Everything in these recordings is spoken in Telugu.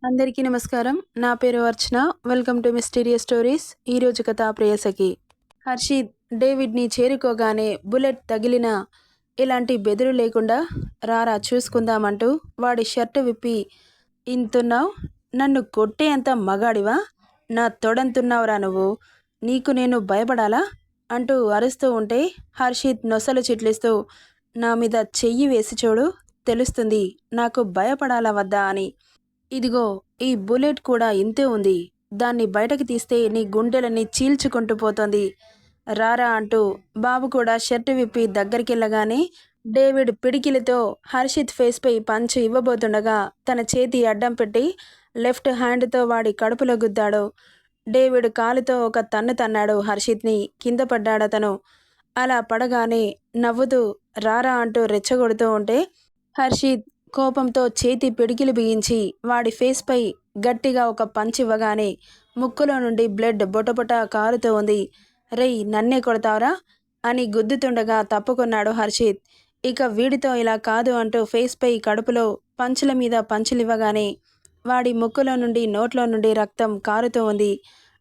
అందరికీ నమస్కారం. నా పేరు Archana. Welcome to mysterious stories. ఈరోజు కథ ప్రేయసకి. హర్షిత్ డేవిడ్ని చేరుకోగానే బుల్లెట్ తగిలిన ఎలాంటి బెదురు లేకుండా రారా చూసుకుందామంటూ వాడి షర్టు విప్పి, ఇంతున్నావు, నన్ను కొట్టే అంత మగాడివా, నా తొడంతున్నావురా నువ్వు, నీకు నేను భయపడాలా అంటూ అరుస్తూ ఉంటే హర్షిత్ నొసలు చిట్లిస్తూ, నా మీద చెయ్యి వేసి చూడు, తెలుస్తుంది నాకు భయపడాలా వద్దా అని. ఇదిగో ఈ బుల్లెట్ కూడా ఇంతే ఉంది, దాన్ని బయటకు తీస్తే నీ గుండెలని చీల్చుకుంటూ పోతుంది, రారా అంటూ బాబు కూడా షర్టు విప్పి దగ్గరికెళ్ళగానే డేవిడ్ పిడికిలితో హర్షిత్ ఫేస్పై పంచ్ ఇవ్వబోతుండగా తన చేతి అడ్డం పెట్టి లెఫ్ట్ హ్యాండ్తో వాడి కడుపులో గుద్దాడు. డేవిడ్ కాలుతో ఒక తన్ను తన్నాడు హర్షిత్ని. కింద పడ్డాడతను. అలా పడగానే నవ్వుతూ రారా అంటూ రెచ్చగొడుతూ ఉంటే హర్షిత్ కోపంతో చేతి పిడికిలు బిగించి వాడి ఫేస్పై గట్టిగా ఒక పంచ్ ఇవ్వగానే ముక్కులో నుండి బ్లడ్ బొటబొట కారుతూ ఉంది. రేయ్, నన్నే కొడతావరా అని గుద్దుతుండగా తప్పుకున్నాడు హర్షిత్. ఇక వీడితో ఇలా కాదు అంటూ ఫేస్పై కడుపులో పంచుల మీద పంచులివ్వగానే వాడి ముక్కులో నుండి నోట్లో నుండి రక్తం కారుతూ ఉంది.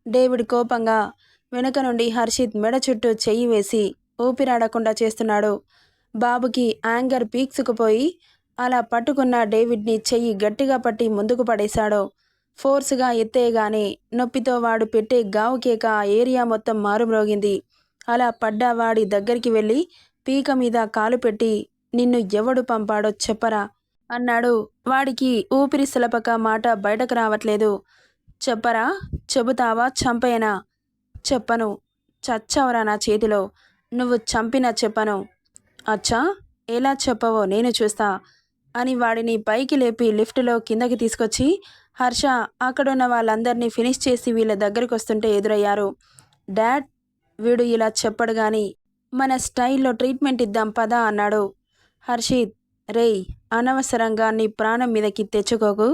డేవిడ్ కోపంగా వెనుక నుండి హర్షిత్ మెడ చుట్టూ చెయ్యి వేసి ఊపిరాడకుండా చేస్తున్నాడు. బాబుకి యాంగర్ పీక్సుకుపోయి అలా పట్టుకున్న డేవిడ్ని చెయ్యి గట్టిగా పట్టి ముందుకు పడేశాడు. ఫోర్స్గా ఎత్తేయగానే నొప్పితో వాడు పెట్టే గావు కేక ఆ ఏరియా మొత్తం మారుమ్రోగింది. అలా పడ్డా వాడి దగ్గరికి వెళ్ళి పీక మీద కాలు పెట్టి, నిన్ను ఎవడు పంపాడో చెప్పరా అన్నాడు. వాడికి ఊపిరి సలపక మాట బయటకు రావట్లేదు. చెప్పరా, చెబుతావా చంపేనా? చెప్పను, చచ్చావరా నా చేతిలో, నువ్వు చంపినా చెప్పను. అచ్చా, ఎలా చెప్పవో నేను చూస్తా అని వాడిని పైకి లేపి లిఫ్టులో కిందకి తీసుకొచ్చి హర్ష అక్కడున్న వాళ్ళందరినీ ఫినిష్ చేసి వీళ్ళ దగ్గరికి వస్తుంటే ఎదురయ్యారు. డాడ్, వీడు ఇలా చెప్పడు గాని మన స్టైల్లో ట్రీట్మెంట్ ఇద్దాం పదా అన్నాడు. హర్షిత్, రేయ్, అనవసరంగా నీ ప్రాణం మీదకి తెచ్చుకోకు,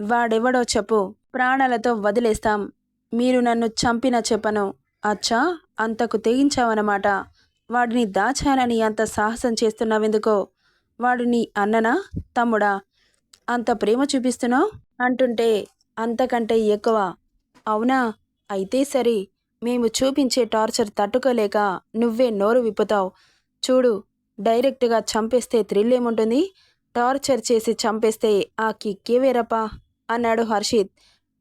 వాడెవడో చెప్పు, ప్రాణాలతో వదిలేస్తాం, మీరు నన్ను చంపినా చెప్పను. అచ్చా, అంతకు తెగించావన్నమాట. వాడిని దాచాలని అంత సాహసం చేస్తున్నావెందుకో? వాడు నీ అన్ననా, తమ్ముడా? అంత ప్రేమ చూపిస్తున్నావు అంటుంటే అంతకంటే ఎక్కువ. అవునా? అయితే సరే, మేము చూపించే టార్చర్ తట్టుకోలేక నువ్వే నోరు విప్పుతావు. చూడు, డైరెక్ట్గా చంపేస్తే థ్రిల్ ఏముంటుంది, టార్చర్ చేసి చంపేస్తే ఆ కిక్కే వేరప్పా అన్నాడు హర్షిత్.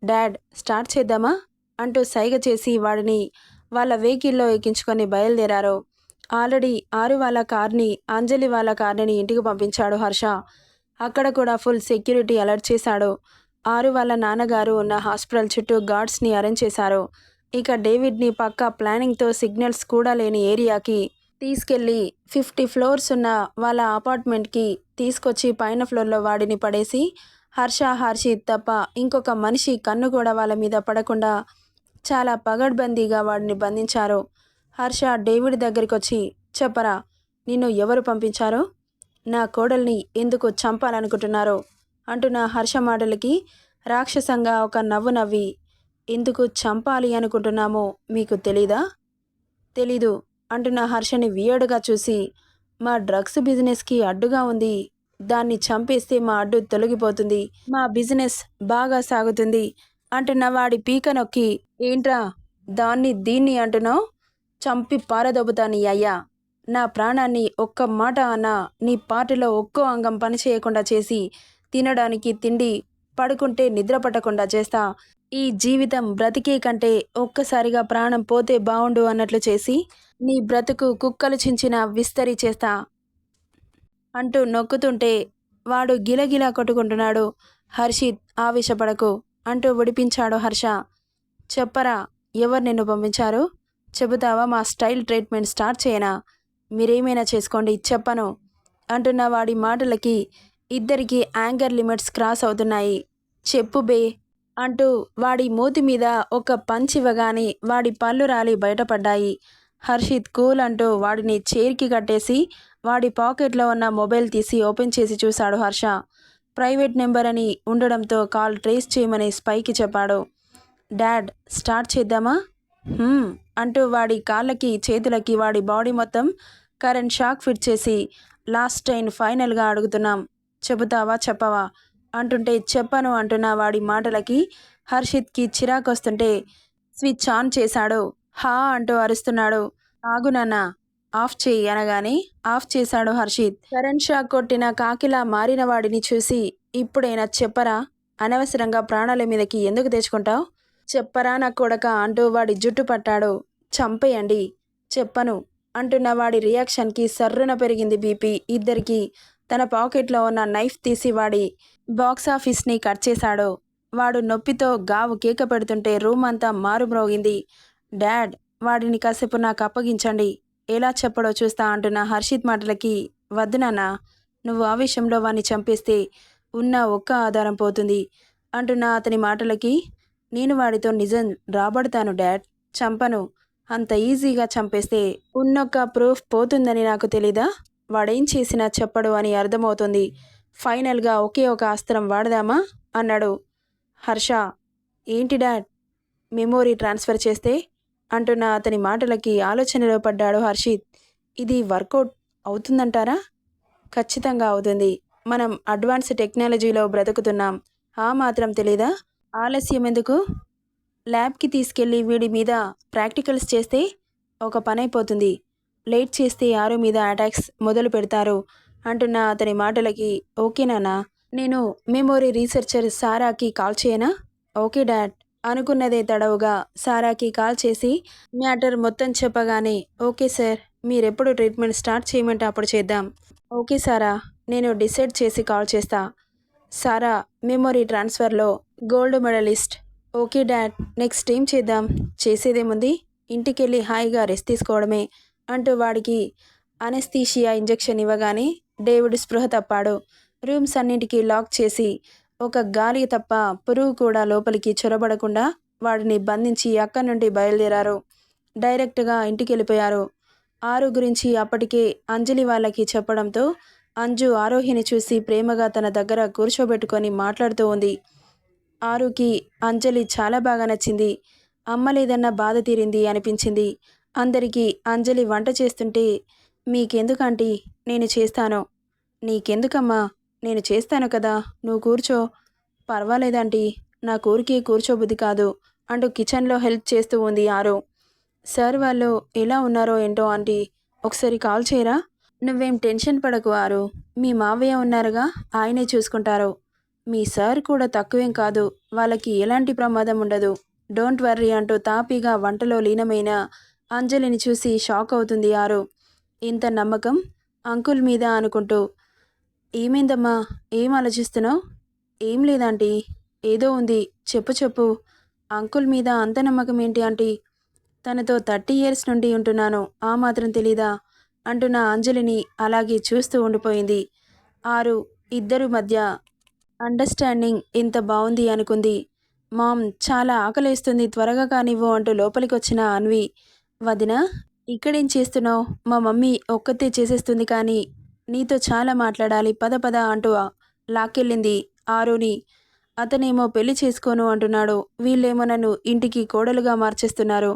డాడ్, స్టార్ట్ చేద్దామా అంటూ సైగ చేసి వాడిని వాళ్ళ వెహికల్లో ఎక్కించుకొని బయలుదేరారు. ఆల్రెడీ ఆరు వాళ్ళ కార్ని, అంజలి వాళ్ళ కార్ని ఇంటికి పంపించాడు హర్ష. అక్కడ కూడా ఫుల్ సెక్యూరిటీ అలర్ట్ చేశాడు. ఆరు వాళ్ళ నాన్నగారు ఉన్న హాస్పిటల్ చుట్టూ గార్డ్స్ని అరేంజ్ చేశారు. ఇక డేవిడ్ని పక్కా ప్లానింగ్తో సిగ్నల్స్ కూడా లేని ఏరియాకి తీసుకెళ్లి 50 ఫ్లోర్స్ ఉన్న వాళ్ళ అపార్ట్మెంట్కి తీసుకొచ్చి పైన ఫ్లోర్లో వాడిని పడేసి హర్షిత్ తప్ప ఇంకొక మనిషి కన్ను కూడా వాళ్ళ మీద పడకుండా చాలా పగడ్బందీగా వాడిని బంధించారు. హర్ష డేవిడ్ దగ్గరికి వచ్చి, చెప్పరా, నిన్ను ఎవరు పంపించారో, నా కోడల్ని ఎందుకు చంపాలనుకుంటున్నారో అంటున్న హర్ష మాటలకి రాక్షసంగా ఒక నవ్వు నవ్వి, ఎందుకు చంపాలి అనుకుంటున్నామో మీకు తెలీదా? తెలీదు అంటున్న హర్షని వియర్డ్గా చూసి, మా డ్రగ్స్ బిజినెస్కి అడ్డుగా ఉంది, దాన్ని చంపేస్తే మా అడ్డు తొలగిపోతుంది, మా బిజినెస్ బాగా సాగుతుంది అంటున్న వాడి పీక నొక్కి, ఏంట్రా దాన్ని దీన్ని అంటున్నావు, చంపి పారదొబ్బుతా నీ అయ్యా, నా ప్రాణాన్ని ఒక్క మాట అన్నా నీ పార్టీలో ఒక్కో అంగం పని చేయకుండా చేసి, తినడానికి తిండి, పడుకుంటే నిద్ర పట్టకుండా చేస్తా, ఈ జీవితం బ్రతికే కంటే ఒక్కసారిగా ప్రాణం పోతే బావుండు అన్నట్లు చేసి నీ బ్రతుకు కుక్కలు చించిన విస్తరి చేస్తా అంటూ నొక్కుతుంటే వాడు గిలగిలా కొట్టుకుంటున్నాడు. హర్షిత్, ఆవేశపడకు అంటూ విడిపించాడు హర్ష. చెప్పరా, ఎవరు నిన్ను పంపించారు? చెబుతావా, మా స్టైల్ ట్రీట్మెంట్ స్టార్ట్ చేయనా? మీరేమైనా చేసుకోండి, చెప్పను అంటున్న వాడి మాటలకి ఇద్దరికి యాంగర్ లిమిట్స్ క్రాస్ అవుతున్నాయి. చెప్పు బే అంటూ వాడి మూతి మీద ఒక పంచ్ ఇవ్వగానే వాడి పళ్ళు రాలి బయటపడ్డాయి. హర్షిత్ కూల్ అంటూ వాడిని చైర్కి కట్టేసి వాడి పాకెట్లో ఉన్న మొబైల్ తీసి ఓపెన్ చేసి చూశాడు హర్ష. ప్రైవేట్ నెంబర్ అని ఉండడంతో కాల్ ట్రేస్ చేయమని స్పైకి చెప్పాడు. డాడ్, స్టార్ట్ చేద్దామా అంటూ వాడి కాళ్ళకి చేతులకి వాడి బాడీ మొత్తం కరెంట్ షాక్ ఫిట్ చేసి లాస్ట్ అండ్ ఫైనల్గా అడుగుతున్నాం, చెబుతావా చెప్పవా అంటుంటే చెప్పను అంటున్న వాడి మాటలకి హర్షిత్కి చిరాకొస్తుంటే స్విచ్ ఆన్ చేశాడు. హా అంటూ అరుస్తున్నాడు. ఆగు నాన్న, ఆఫ్ చెయ్యి అనగానే ఆఫ్ చేశాడు హర్షిత్. కరెంట్ షాక్ కొట్టిన కాకిలా మారిన వాడిని చూసి ఇప్పుడైనా చెప్పరా, అనవసరంగా ప్రాణాల మీదకి ఎందుకు తెచ్చుకుంటావు, చెప్పరా నా కొడక అంటూ వాడి జుట్టు పట్టాడు. చంపేయండి, చెప్పను అంటున్న వాడి రియాక్షన్కి సర్రున పెరిగింది బీపీ ఇద్దరికి. తన పాకెట్లో ఉన్న నైఫ్ తీసి వాడి బాక్స్ ఆఫీస్ని కట్ చేశాడు. వాడు నొప్పితో గావు కేక పెడుతుంటే రూమ్ అంతా మారుమ్రోగింది. డాడ్, వాడిని కాసేపు నాకు అప్పగించండి, ఎలా చెప్పడో చూస్తా అంటున్న హర్షిత్ మాటలకి వద్దు నాన్న, నువ్వు ఆవేశంలో వాణ్ణి చంపేస్తే ఉన్న ఒక్క ఆధారం పోతుంది అంటున్న అతని మాటలకి నేను వాడితో నిజం రాబడతాను డాడ్, చంపను, అంత ఈజీగా చంపేస్తే ఉన్నొక్క ప్రూఫ్ పోతుందని నాకు తెలీదా, వాడేం చేసినా చెప్పడు అని అర్థమవుతుంది, ఫైనల్గా ఒకే ఒక అస్త్రం వాడదామా అన్నాడు. హర్ష, ఏంటి డాడ్, మెమోరీ ట్రాన్స్ఫర్ చేస్తే అంటున్న అతని మాటలకి ఆలోచనలో పడ్డాడు హర్షిత్. ఇది వర్కౌట్ అవుతుందంటారా? ఖచ్చితంగా అవుతుంది, మనం అడ్వాన్స్ టెక్నాలజీలో బ్రతుకుతున్నాం, ఆ మాత్రం తెలీదా, ఆలస్యం ఎందుకు, ల్యాబ్కి తీసుకెళ్ళి వీడి మీద ప్రాక్టికల్స్ చేస్తే ఒక పనైపోతుంది, లేట్ చేస్తే ఆరు మీద అటాక్స్ మొదలు పెడతారు అంటున్న అతని మాటలకి ఓకేనా, నేను మెమోరీ రీసెర్చర్ సారాకి కాల్ చేయనా, ఓకే డాడ్ అనుకున్నదే తడవుగా సారాకి కాల్ చేసి మ్యాటర్ మొత్తం చెప్పగానే ఓకే సార్, మీరెప్పుడు ట్రీట్మెంట్ స్టార్ట్ చేయమంటే అప్పుడు చేద్దాం, ఓకే సారా, నేను డిసైడ్ చేసి కాల్ చేస్తా, సారా మెమొరీ ట్రాన్స్ఫర్లో gold medalist, okay dad, next ఏం చేద్దాం, చేసేదేముంది, ఇంటికెళ్ళి హాయిగా రెస్ట్ తీసుకోవడమే అంటూ వాడికి అనస్థీషియా ఇంజెక్షన్ ఇవ్వగానే డేవిడ్ స్పృహ తప్పాడు. రూమ్స్ అన్నింటికీ లాక్ చేసి ఒక గాలి తప్ప పురుగు కూడా లోపలికి చొరబడకుండా వాడిని బంధించి అక్కడి నుండి బయలుదేరారు. డైరెక్ట్గా ఇంటికి వెళ్ళిపోయారు. ఆరు గురించి అప్పటికే అంజలి వాళ్ళకి చెప్పడంతో అంజు ఆరోహిని చూసి ప్రేమగా తన దగ్గర కూర్చోబెట్టుకొని మాట్లాడుతూ ఉంది. ఆరుకి అంజలి చాలా బాగా నచ్చింది. అమ్మ లేదన్న బాధ తీరింది అనిపించింది. అందరికీ అంజలి వంట చేస్తుంటే మీకెందుకంటీ, నేను చేస్తాను, నీకెందుకమ్మా, నేను చేస్తాను కదా, నువ్వు కూర్చో, పర్వాలేదంటీ, నా ఊరికే కూర్చోబుద్ధి కాదు అంటూ కిచెన్లో హెల్ప్ చేస్తూ ఉంది ఆరు. సార్ వాళ్ళు ఎలా ఉన్నారో ఏంటో ఆంటీ, ఒకసారి కాల్ చేయరా, నువ్వేం టెన్షన్ పడకు ఆరు, మీ మావయ్య ఉన్నారుగా, ఆయనే చూసుకుంటారు, మీ సార్ కూడా తక్కువేం కాదు, వాళ్ళకి ఎలాంటి ప్రమాదం ఉండదు, డోంట్ వర్రీ అంటూ తాపీగా వంటలో లీనమైన అంజలిని చూసి షాక్ అవుతుంది ఆరు. ఇంత నమ్మకం అంకుల్ మీద అనుకుంటూ. ఏమైందమ్మా, ఏం ఆలోచిస్తున్నావు, ఏం లేదాంటీ, ఏదో ఉంది, చెప్పు చెప్పు, అంకుల్ మీద అంత నమ్మకం ఏంటి ఆంటీ, తనతో 30 ఇయర్స్ నుండి ఉంటున్నాను, ఆ మాత్రం తెలీదా అంటున్న అంజలిని అలాగే చూస్తూ ఉండిపోయింది. ఆరు ఇద్దరు మధ్య అండర్స్టాండింగ్ ఎంత బాగుంది అనుకుంది. మామ్, చాలా ఆకలేస్తుంది, త్వరగా కానివ్వు అంటూ లోపలికి వచ్చిన అన్వి, వదిన ఇక్కడేం చేస్తున్నావు, మా మమ్మీ ఒక్కతే చేసేస్తుంది కానీ నీతో చాలా మాట్లాడాలి, పద పద అంటూ లాక్కెళ్ళింది ఆరుని. అతనేమో పెళ్లి చేసుకోను అంటున్నాడు, వీళ్ళేమో నన్ను ఇంటికి కోడలుగా మార్చేస్తున్నారు,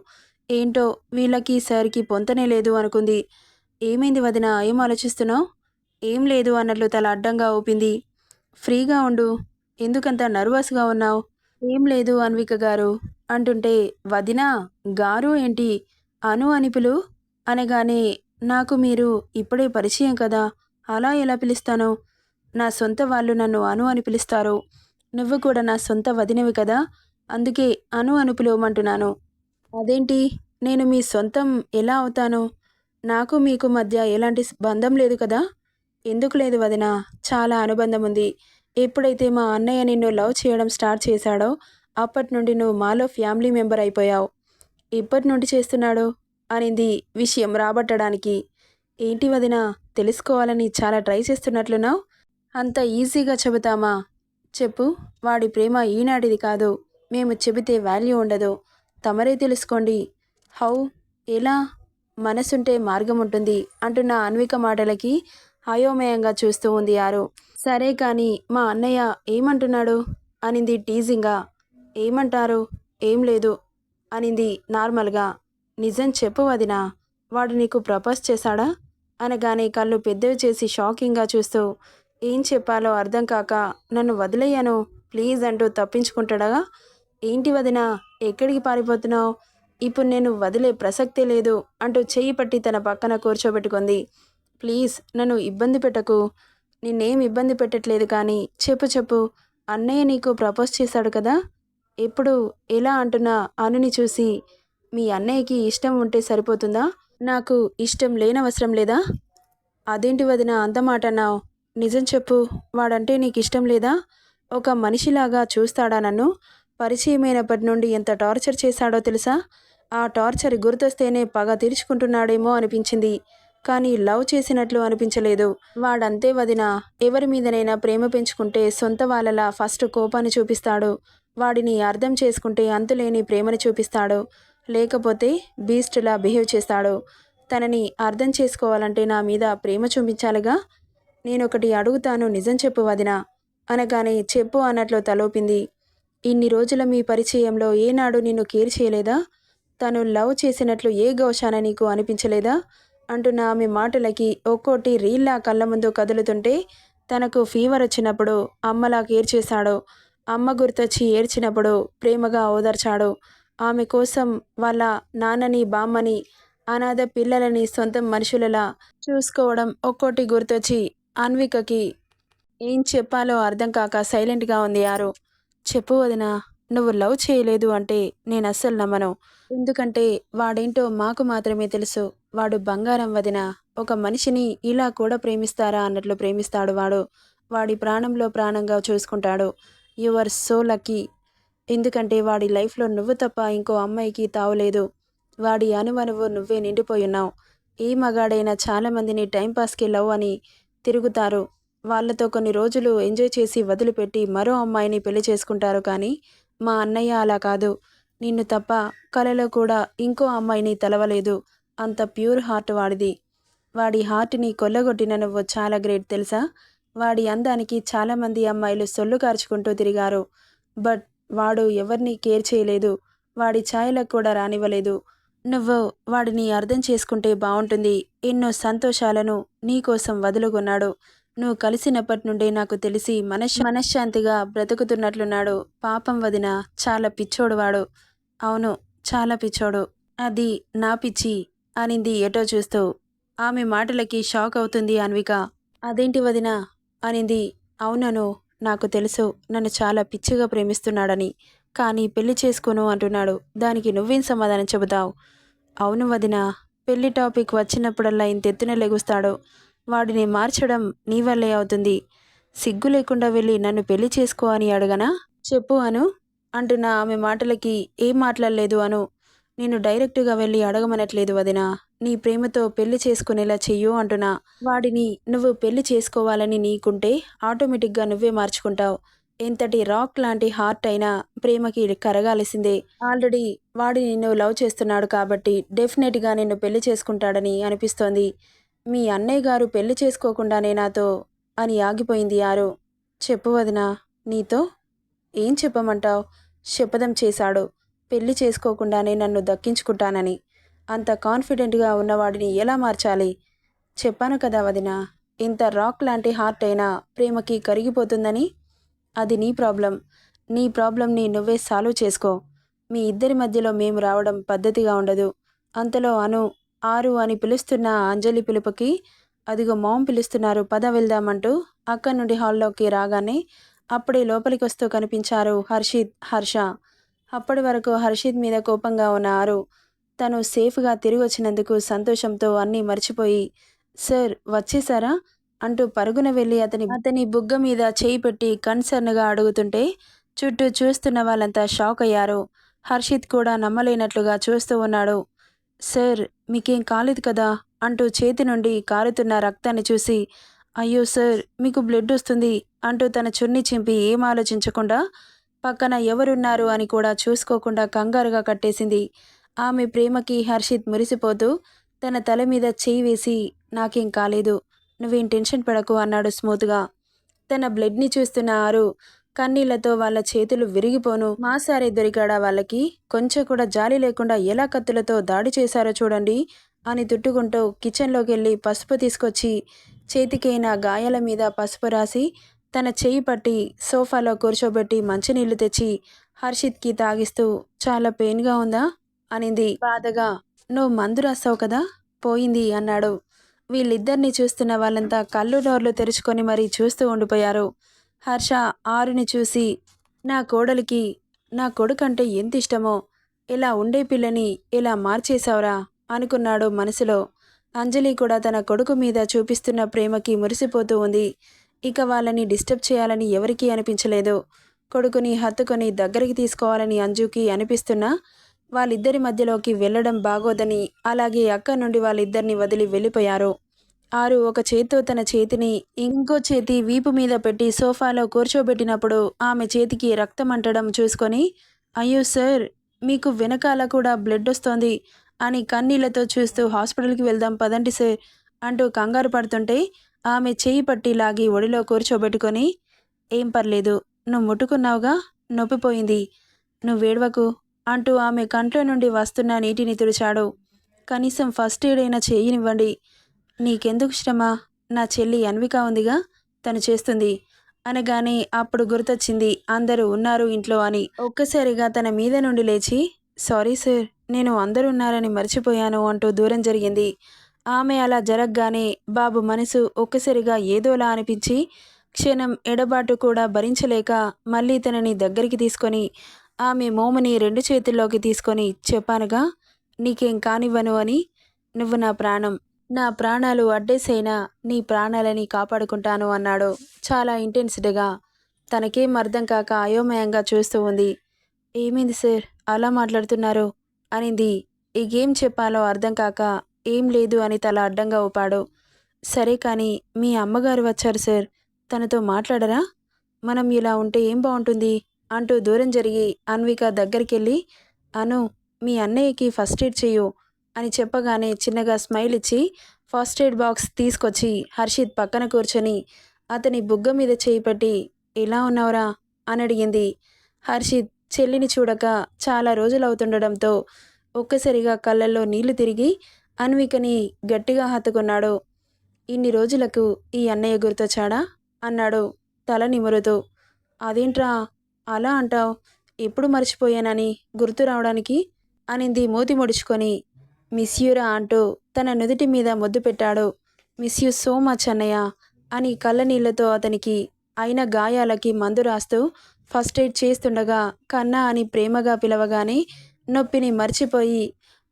ఏంటో వీళ్ళకి సార్కి పొంతనే లేదు అనుకుంది. ఏమైంది వదిన, ఏం ఆలోచిస్తున్నావు, ఏం లేదు అన్నట్లు తల అడ్డంగా ఊపింది. ఫ్రీగా ఉండు, ఎందుకంత నర్వస్గా ఉన్నావు, ఏం లేదు అన్విక గారు అంటుంటే వదినా గారు ఏంటి, అను అని పిలు అనగానే నాకు మీరు ఇప్పుడే పరిచయం కదా, అలా ఎలా పిలుస్తాను, నా సొంత వాళ్ళు నన్ను అను అని పిలుస్తారు, నువ్వు కూడా నా సొంత వదినవి కదా, అందుకే అను అని పిలవమంటున్నాను. అదేంటి, నేను మీ సొంతం ఎలా అవుతాను, నాకు మీకు మధ్య ఎలాంటి బంధం లేదు కదా, ఎందుకు లేదు వదినా, చాలా అనుబంధం ఉంది, ఎప్పుడైతే మా అన్నయ్య నిన్ను లవ్ చేయడం స్టార్ట్ చేశాడో అప్పటి నుండి నువ్వు మాలో ఫ్యామిలీ మెంబర్ అయిపోయావు, ఇప్పటి నుండి చేస్తున్నాడు అనింది విషయం రాబట్టడానికి. ఏంటి వదినా, తెలుసుకోవాలని చాలా ట్రై చేస్తున్నట్లున్నావు, అంత ఈజీగా చెబుతామా, చెప్పు, వాడి ప్రేమ ఈనాటిది కాదు, మేము చెబితే వాల్యూ ఉండదు, తమరే తెలుసుకోండి, హౌ, ఎలా, మనసుంటే మార్గం ఉంటుంది అంటున్న అన్విక మాటలకి అయోమయంగా చూస్తూ ఉంది ఆరు. సరే కానీ మా అన్నయ్య ఏమంటున్నాడు అనింది టీజింగ్గా. ఏమంటారు, ఏం లేదు అనింది నార్మల్గా. నిజం చెప్పు వదినా, వాడు నీకు ప్రపోజ్ చేశాడా అనగానే కళ్ళు పెద్దవి చేసి షాకింగ్గా చూస్తూ ఏం చెప్పాలో అర్థం కాక నన్ను వదిలేయను ప్లీజ్ అంటూ తప్పించుకుంటాడా. ఏంటి వదిన, ఎక్కడికి పారిపోతున్నావు? ఇప్పుడు నేను వదిలే ప్రసక్తే లేదు అంటూ చెయ్యి పట్టి తన పక్కన కూర్చోబెట్టుకుంది. ప్లీజ్ నన్ను ఇబ్బంది పెట్టకు. నిన్నేం ఇబ్బంది పెట్టట్లేదు కానీ చెప్పు చెప్పు, అన్నయ్య నీకు ప్రపోజ్ చేశాడు కదా. ఎప్పుడు, ఎలా అంటున్నా అనుని చూసి మీ అన్నయ్యకి ఇష్టం ఉంటే సరిపోతుందా, నాకు ఇష్టం లేనవసరం లేదా? అదేంటి వదిన అంత మాట అన్నావు? నిజం చెప్పు, వాడంటే నీకు ఇష్టం లేదా? ఒక మనిషిలాగా చూస్తాడా నన్ను? పరిచయమైనప్పటి నుండి ఎంత టార్చర్ చేశాడో తెలుసా? ఆ టార్చర్ గుర్తొస్తేనే పగ తీర్చుకుంటున్నాడేమో అనిపించింది, కానీ లవ్ చేసినట్లు అనిపించలేదు. వాడంతే వదిన, ఎవరి మీదనైనా ప్రేమ పెంచుకుంటే సొంత వాళ్ళలా ఫస్ట్ కోపాన్ని చూపిస్తాడు. వాడిని అర్థం చేసుకుంటే అంతులేని ప్రేమని చూపిస్తాడు, లేకపోతే బీస్ట్లా బిహేవ్ చేస్తాడు. తనని అర్థం చేసుకోవాలంటే నా మీద ప్రేమ చూపించాలిగా. నేనొకటి అడుగుతాను, నిజం చెప్పు వదినా అనగానే చెప్పు అన్నట్లు తలోపింది. ఇన్ని రోజుల మీ పరిచయంలో ఏనాడు నిన్ను కేర్ చేయలేదా? తను లవ్ చేసినట్లు ఏ గౌశాన నీకు అనిపించలేదా అంటున్న ఆమె మాటలకి ఒక్కోటి రీల్లా కళ్ళ ముందు కదులుతుంటే, తనకు ఫీవర్ వచ్చినప్పుడు అమ్మలా కేర్ చేశాడు. అమ్మ గుర్తొచ్చి ఏడ్చినప్పుడు ప్రేమగా ఓదార్చాడు. ఆమె కోసం వాళ్ళ నాన్నని బామ్మని అనాథ పిల్లలని సొంతం మనుషులలా చూసుకోవడం ఒక్కోటి గుర్తొచ్చి అన్వికకి ఏం చెప్పాలో అర్థం కాక సైలెంట్గా ఉంది ఆరు. చెప్పు వదినా, నువ్వు లవ్ చేయలేదు అంటే నేను అస్సలు నమ్మను. ఎందుకంటే వాడేంటో మాకు మాత్రమే తెలుసు. వాడు బంగారం వదినా. ఒక మనిషిని ఇలా కూడా ప్రేమిస్తారా అన్నట్లు ప్రేమిస్తాడు వాడు. వాడి ప్రాణంలో ప్రాణంగా చూసుకుంటాడు. You are so lucky. ఎందుకంటే వాడి లైఫ్లో నువ్వు తప్ప ఇంకో అమ్మాయికి తావులేదు. వాడి అనువనువు నువ్వే నిండిపోయున్నావు. ఏ మగాడైనా చాలామందిని టైంపాస్కి లవ్ అని తిరుగుతారు. వాళ్ళతో కొన్ని రోజులు ఎంజాయ్ చేసి వదిలిపెట్టి మరో అమ్మాయిని పెళ్లి చేసుకుంటారు. కానీ మా అన్నయ్య అలా కాదు. నిన్ను తప్ప కలలో కూడా ఇంకో అమ్మాయిని తలవలేదు. అంత ప్యూర్ హార్ట్ వాడిది. వాడి హార్ట్ని కొల్లగొట్టిన నువ్వు చాలా గ్రేట్ తెలుసా. వాడి అందానికి చాలామంది అమ్మాయిలు సొల్లు కార్చుకుంటూ తిరిగారు. బట్ వాడు ఎవరిని కేర్ చేయలేదు. వాడి ఛాయలకు కూడా రానివ్వలేదు. నువ్వు వాడిని అర్థం చేసుకుంటే బాగుంటుంది. ఎన్నో సంతోషాలను నీకోసం వదులుకున్నాడు. నువ్వు కలిసినప్పటి నుండే నాకు తెలిసి మనశ్శాంతిగా బ్రతుకుతున్నట్లున్నాడు. పాపం వదిన, చాలా పిచ్చోడు వాడు. అవును, చాలా పిచ్చోడు. అది నా పిచ్చి అనింది ఎటో చూస్తూ. ఆమె మాటలకి షాక్ అవుతుంది అన్విక. అదేంటి వదిన అనింది. అవునను, నాకు తెలుసు నన్ను చాలా పిచ్చిగా ప్రేమిస్తున్నాడని. కానీ పెళ్లి చేసుకోను అంటున్నాడు. దానికి నువ్వేం సమాధానం చెబుతావు? అవును వదిన, పెళ్లి టాపిక్ వచ్చినప్పుడల్లా ఇంతెత్తున లెగుస్తాడు. వాడిని మార్చడం నీ వల్లే అవుతుంది. సిగ్గు లేకుండా వెళ్ళి నన్ను పెళ్లి చేసుకో అని అడగనా? చెప్పు అను అంటున్న ఆమె మాటలకి ఏం మాట్లాడలేదు అను. నేను డైరెక్టుగా వెళ్ళి అడగమనట్లేదు వదినా. నీ ప్రేమతో పెళ్లి చేసుకునేలా చెయ్యు అంటున్నా. వాడిని నువ్వు పెళ్లి చేసుకోవాలని నీకుంటే ఆటోమేటిక్గా నువ్వే మార్చుకుంటావు. ఎంతటి రాక్ లాంటి హార్ట్ అయినా ప్రేమకి కరగాల్సిందే. ఆల్రెడీ వాడు నిన్ను లవ్ చేస్తున్నాడు కాబట్టి డెఫినెట్గా నిన్ను పెళ్లి చేసుకుంటాడని అనిపిస్తోంది. మీ అన్నయ్య గారు పెళ్లి చేసుకోకుండానే నాతో అని ఆగిపోయింది ఆరు. చెప్పు వదినా, నీతో ఏం చెప్పమంటావు? శపథం చేశాడు పెళ్లి చేసుకోకుండానే నన్ను దక్కించుకుంటానని. అంత కాన్ఫిడెంట్గా ఉన్నవాడిని ఎలా మార్చాలి? చెప్పాను కదా వదినా, ఇంత రాక్ లాంటి హార్ట్ అయినా ప్రేమకి కరిగిపోతుందని. అది నీ ప్రాబ్లం. నీ ప్రాబ్లంని నువ్వే సాల్వ్ చేసుకో. మీ ఇద్దరి మధ్యలో మేము రావడం పద్ధతిగా ఉండదు. అంతలో అను ఆరు అని పిలుస్తున్న అంజలి పిలుపుకి అదిగో మామ్ పిలుస్తున్నారు, పద వెళ్దామంటూ అక్కడి నుండి హాల్లోకి రాగానే అప్పుడే లోపలికి వస్తూ కనిపించారు హర్షిత్, హర్ష. అప్పటి వరకు హర్షిత్ మీద కోపంగా ఉన్న ఆరు తను సేఫ్గా తిరిగి వచ్చినందుకు సంతోషంతో అన్నీ మర్చిపోయి, సార్ వచ్చేసారా అంటూ పరుగున వెళ్ళి అతని బుగ్గ మీద చేయి పెట్టి కన్సర్న్గా అడుగుతుంటే చుట్టూ చూస్తున్న వాళ్ళంతా షాక్ అయ్యారు. హర్షిత్ కూడా నమ్మలేనట్లుగా చూస్తూ ఉన్నాడు. సార్ మీకేం కాలేదు కదా అంటూ చేతి నుండి కారుతున్న రక్తాన్ని చూసి, అయ్యో సార్ మీకు బ్లడ్ వస్తుంది అంటూ తన చున్ని చింపి ఏం ఆలోచించకుండా పక్కన ఎవరున్నారు అని కూడా చూసుకోకుండా కంగారుగా కట్టేసింది. ఆమె ప్రేమకి హర్షిత్ మురిసిపోతూ తన తల మీద చేయి వేసి, నాకేం కాలేదు, నువ్వేం టెన్షన్ పడకు అన్నాడు స్మూత్గా. తన బ్లడ్ని చూస్తున్న ఆరు కన్నీళ్లతో వాళ్ళ చేతులు విరిగిపోను. మా సారే దొరికాడా వాళ్ళకి? కొంచెం కూడా జాలి లేకుండా ఎలా కత్తులతో దాడి చేశారో చూడండి అని తిట్టుకుంటూ కిచెన్లోకి వెళ్ళి పసుపు తీసుకొచ్చి చేతికైన గాయాల మీద పసుపు రాసి తన చెయ్యి పట్టి సోఫాలో కూర్చోబెట్టి మంచినీళ్లు తెచ్చి హర్షిత్కి తాగిస్తూ చాలా పెయిన్గా ఉందా అనింది బాధగా. నువ్వు మందు రాస్తావు కదా, పోయింది అన్నాడు. వీళ్ళిద్దరిని చూస్తున్న వాళ్ళంతా కళ్ళు నోర్లు తెరుచుకొని మరీ చూస్తూ ఉండిపోయారు. హర్ష ఆరుని చూసి, నా కోడలికి నా కొడుకంటే ఎంత ఇష్టమో, ఇలా ఉండే పిల్లని ఇలా మార్చేశావురా అనుకున్నాడు మనసులో. అంజలి కూడా తన కొడుకు మీద చూపిస్తున్న ప్రేమకి మురిసిపోతూ ఉంది. ఇక వాళ్ళని డిస్టర్బ్ చేయాలని ఎవరికీ అనిపించలేదు. కొడుకుని హత్తుకొని దగ్గరికి తీసుకోవాలని అంజుకి అనిపిస్తున్నా వాళ్ళిద్దరి మధ్యలోకి వెళ్ళడం బాగోదని అలాగే అక్క నుండి వాళ్ళిద్దరిని వదిలి వెళ్ళిపోయారు. ఆరు ఒక చేత్తో తన చేతిని ఇంకో చేతి వీపు మీద పెట్టి సోఫాలో కూర్చోబెట్టినప్పుడు ఆమె చేతికి రక్తం అంటడం చూసుకొని, అయ్యో సార్, మీకు వెనకాల కూడా బ్లడ్ వస్తోంది అని కన్నీళ్లతో చూస్తూ హాస్పిటల్కి వెళ్దాం పదండి సార్ అంటూ కంగారు పడుతుంటే ఆమె చేయి పట్టి లాగి ఒడిలో కూర్చోబెట్టుకొని, ఏం పర్లేదు, నువ్వు ముట్టుకున్నావుగా, నొప్పిపోయింది, నువ్వేడవకు అంటూ ఆమె కంట్లో నుండి వస్తున్న నీటిని తుడిచాడు. కనీసం ఫస్ట్ ఎయిడ్ అయినా చేయనివ్వండి, నీకెందుకు శ్రమ, నా చెల్లి అన్విక ఉందిగా, తను చేస్తుంది అనగానే అప్పుడు గుర్తొచ్చింది అందరూ ఉన్నారు ఇంట్లో అని. ఒక్కసారిగా తన మీద నుండి లేచి, సారీ సార్, నేను అందరూ ఉన్నారని మర్చిపోయాను అంటూ దూరం జరిగింది. ఆమె అలా జరగగానే బాబు మనసు ఒక్కసారిగా ఏదోలా అనిపించి క్షణం ఎడబాటు కూడా భరించలేక మళ్ళీ తనని దగ్గరికి తీసుకొని ఆమె మోముని 2 చేతుల్లోకి తీసుకొని, చెప్పానుగా నీకేం కానివ్వను అని, నువ్వు నా ప్రాణం, నా ప్రాణాలు అడ్డేసైనా నీ ప్రాణాలని కాపాడుకుంటాను అన్నాడు చాలా ఇంటెన్స్డ్గా. తనకేం అర్థం కాక అయోమయంగా చూస్తూ ఉంది. ఏమైంది సార్, అలా మాట్లాడుతున్నారు అనింది. ఇకేం చెప్పాలో అర్థం కాక ఏం లేదు అని తల అడ్డంగా ఊపాడు. సరే కానీ మీ అమ్మగారు వచ్చారు సార్, తనతో మాట్లాడరా, మనం ఇలా ఉంటే ఏం బాగుంటుంది అంటూ దూరం జరిగి అన్విక దగ్గరికెళ్ళి, అను, మీ అన్నయ్యకి ఫస్ట్ ఎయిడ్ చెయ్యు అని చెప్పగానే చిన్నగా స్మైల్ ఇచ్చి ఫస్ట్ ఎయిడ్ బాక్స్ తీసుకొచ్చి హర్షిత్ పక్కన కూర్చొని అతని బుగ్గ మీద చేయి పెట్టి, ఎలా ఉన్నావురా అని అడిగింది. హర్షిత్ చెల్లిని చూడక చాలా రోజులవుతుండడంతో ఒక్కసారిగా కళ్ళల్లో నీళ్లు తిరిగి అన్వికని గట్టిగా హత్తుకున్నాడు. ఇన్ని రోజులకు ఈ అన్నయ్య గుర్తొచ్చాడా అన్నాడు తల నిమురుతూ. అదేంట్రా అలా అంటావు, ఎప్పుడు మర్చిపోయానని గుర్తు రావడానికి అనింది మూతి ముడుచుకొని. మిస్ యూరా అంటూ తన నుదుటి మీద ముద్దు పెట్టాడు. మిస్ యూ సో మచ్ అన్నయ్య అని కళ్ళనీళ్లతో అతనికి అయిన గాయాలకి మందు రాస్తూ ఫస్ట్ ఎయిడ్ చేస్తుండగా కన్నా అని ప్రేమగా పిలవగానే నొప్పిని మర్చిపోయి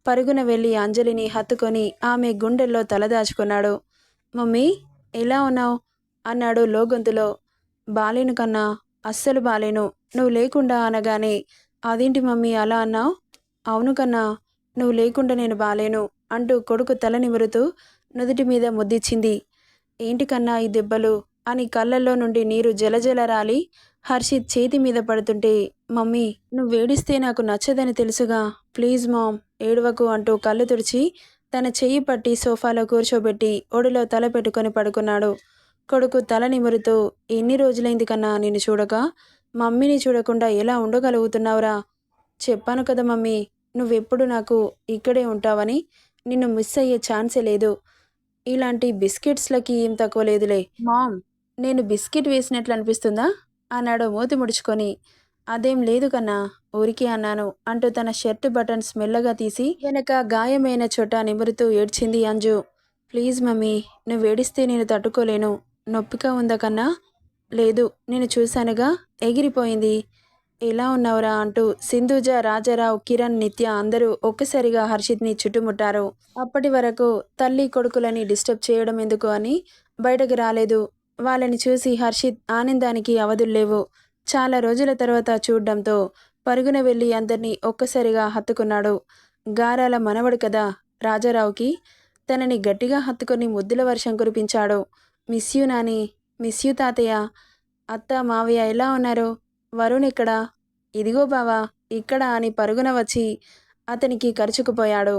పరుగున వెళ్ళి అంజలిని హత్తుకొని ఆమె గుండెల్లో తలదాచుకున్నాడు. మమ్మీ, ఎలా ఉన్నావు అన్నాడు లోగొంతులో. బాలేను కన్నా, అస్సలు బాలేను, నువ్వు లేకుండా అనగానే, అదేంటి మమ్మీ అలా అన్నావు, అవును కన్నా, నువ్వు లేకుండా నేను బాలేను అంటూ కొడుకు తల నిమురుతూ నుదుటి మీద ముద్దిచ్చింది. ఏంటి కన్నా ఈ దెబ్బలు అని కళ్ళల్లో నుండి నీరు జలజల రాలి హర్షిత్ చేతి మీద పడుతుంటే, మమ్మీ నువ్వేడిస్తే నాకు నచ్చదని తెలుసుగా, ప్లీజ్ మామ్ ఏడవకు అంటూ కళ్ళు తుడిచి తన చెయ్యి పట్టి సోఫాలో కూర్చోబెట్టి ఒడిలో తల పెట్టుకొని పడుకున్నాడు. కొడుకు తల నిమురుతూ, ఎన్ని రోజులైంది కన్నా నిన్ను చూడక, మమ్మీని చూడకుండా ఎలా ఉండగలుగుతున్నావురా, చెప్పాను కదా మమ్మీ, నువ్వెప్పుడు నాకు ఇక్కడే ఉంటావని, నిన్ను మిస్ అయ్యే ఛాన్సే లేదు, ఇలాంటి బిస్కెట్స్లకి ఏం తక్కువ లేదులే. మామ్, నేను బిస్కెట్ వేసినట్లు అనిపిస్తుందా అన్నాడు మూతి ముడుచుకొని. అదేం లేదు కన్నా, ఊరికే అన్నాను అంటూ తన షర్ట్ బటన్స్ మెల్లగా తీసి వెనక గాయమైన చోట నిమురుతూ ఏడ్చింది అంజు. ప్లీజ్ మమ్మీ, నువ్వు ఏడిస్తే నేను తట్టుకోలేను, నొప్పిగా ఉందా కన్నా, లేదు నేను చూశానుగా, ఎగిరిపోయింది, ఎలా ఉన్నావురా అంటూ సింధూజ, రాజారావు, కిరణ్, నిత్య అందరూ ఒక్కసారిగా హర్షిత్ని చుట్టుముట్టారు. అప్పటి వరకు తల్లి కొడుకులని డిస్టర్బ్ చేయడం ఎందుకు అని బయటకు రాలేదు. వాళ్ళని చూసి హర్షిత్ ఆనందానికి అవధుల్లేవు. చాలా రోజుల తర్వాత చూడ్డంతో పరుగున వెళ్ళి అందరినీ ఒక్కసారిగా హత్తుకున్నాడు. గారాల మనవడు కదా రాజారావుకి, తనని గట్టిగా హత్తుకొని ముద్దుల వర్షం కురిపించాడు. Miss you Nani, miss you తాతయ్య, అత్త మావయ్య ఎలా ఉన్నారు, వరుణ్ ఎక్కడా, ఇదిగో బావా ఇక్కడ అని పరుగున వచ్చి అతనికి కరుచుకుపోయాడు.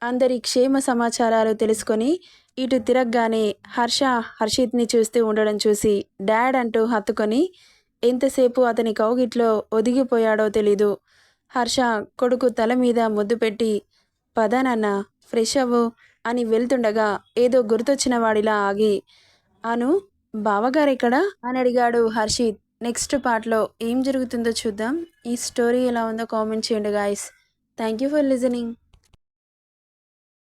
అందరి క్షేమ సమాచారాలు తెలుసుకొని ఇటు తిరగగానే హర్ష హర్షిత్ని చూస్తూ ఉండడం చూసి డాడ్ అంటూ హత్తుకొని ఎంతసేపు అతని కౌగిట్లో ఒదిగిపోయాడో తెలీదు. హర్ష కొడుకు తల మీద ముద్దు పెట్టి, పదా నాన్న ఫ్రెష్ అవ్వు అని వెళ్తుండగా ఏదో గుర్తొచ్చిన వాడిలా ఆగి, అను బావగారెక్కడా అని అడిగాడు హర్షిత్. నెక్స్ట్ పార్ట్లో ఏం జరుగుతుందో చూద్దాం. ఈ స్టోరీ ఎలా ఉందో కామెంట్ చేయండి guys. Thank you for listening.